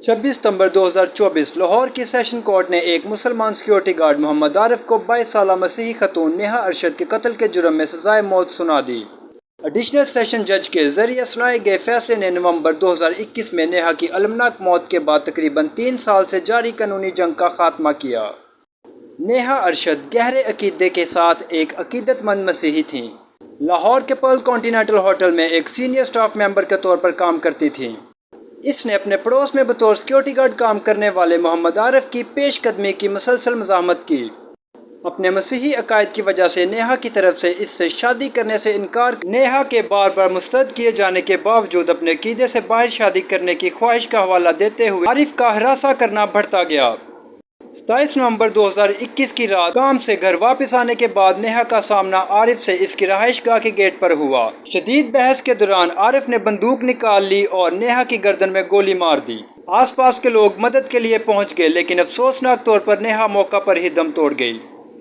26 ستمبر 2024 لاہور کی session court نے ایک مسلمان سیکیورٹی گارڈ محمد عارف کو 22 سالہ مسیحی خاتون نیہا ارشد کے قتل کے جرم میں سزائے موت سنا دی۔ ایڈیشنل سیشن جج کے ذریعے سنائے گئے فیصلے نے نومبر 2021 میں نیہا کی المناک موت کے بعد تقریباً 3 سال سے جاری قانونی جنگ کا خاتمہ کیا۔ نیہا ارشد گہرے عقیدے کے ساتھ ایک عقیدت مند مسیحی تھیں۔ لاہور کے پرل کانٹیننٹل ہوٹل میں ایک سینئر سٹاف ممبر کے طور پر کام کرتی تھیں۔ اس نے اپنے پڑوس میں بطور سیکیورٹی گارڈ کام کرنے والے محمد عارف کی پیش قدمی کی مسلسل مزاحمت کی۔ اپنے مسیحی عقائد کی وجہ سے نیہا کی طرف سے اس سے شادی کرنے سے انکار نیہا کے بار بار مسترد کیے جانے کے باوجود اپنے عقیدے سے باہر شادی کرنے کی خواہش کا حوالہ دیتے ہوئے عارف کا ہراساں کرنا بڑھتا گیا۔ 27 نومبر 2021 کی رات کام سے گھر واپس آنے کے بعد نیہا کا سامنا عارف سے اس کی رہائش گاہ کے گیٹ پر ہوا۔ شدید بحث کے دوران عارف نے بندوق نکال لی اور نیہا کی گردن میں گولی مار دی۔ آس پاس کے لوگ مدد کے لیے پہنچ گئے لیکن افسوسناک طور پر نیہا موقع پر ہی دم توڑ گئی۔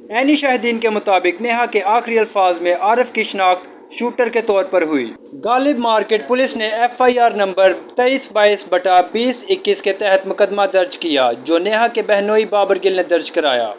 عینی شاہدین کے مطابق نیہا کے آخری الفاظ میں عارف کی شناخت شوٹر کے طور پر ہوئی۔ غالب مارکیٹ پولیس نے FIR نمبر 23/2021 کے تحت مقدمہ درج کیا جو نیہا کے بہنوئی بابر گل نے درج کرایا۔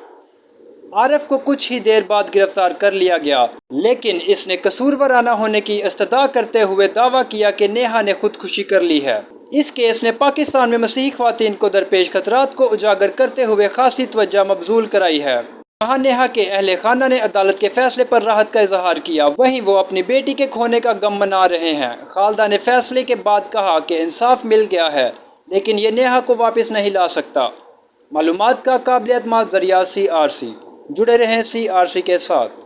عارف کو کچھ ہی دیر بعد گرفتار کر لیا گیا لیکن اس نے قصوروارانہ ہونے کی استدعا کرتے ہوئے دعویٰ کیا کہ نیہا نے خودکشی کر لی ہے۔ اس کیس نے پاکستان میں مسیحی خواتین کو درپیش خطرات کو اجاگر کرتے ہوئے خاصی توجہ مبذول کرائی ہے۔ جہاں نیہا کے اہل خانہ نے عدالت کے فیصلے پر راحت کا اظہار کیا وہیں وہ اپنی بیٹی کے کھونے کا غم منا رہے ہیں۔ خالدہ نے فیصلے کے بعد کہا کہ انصاف مل گیا ہے لیکن یہ نیہا کو واپس نہیں لا سکتا۔ معلومات کا قابل اعتماد ذریعہ CRC۔ جڑے رہیں CRC کے ساتھ۔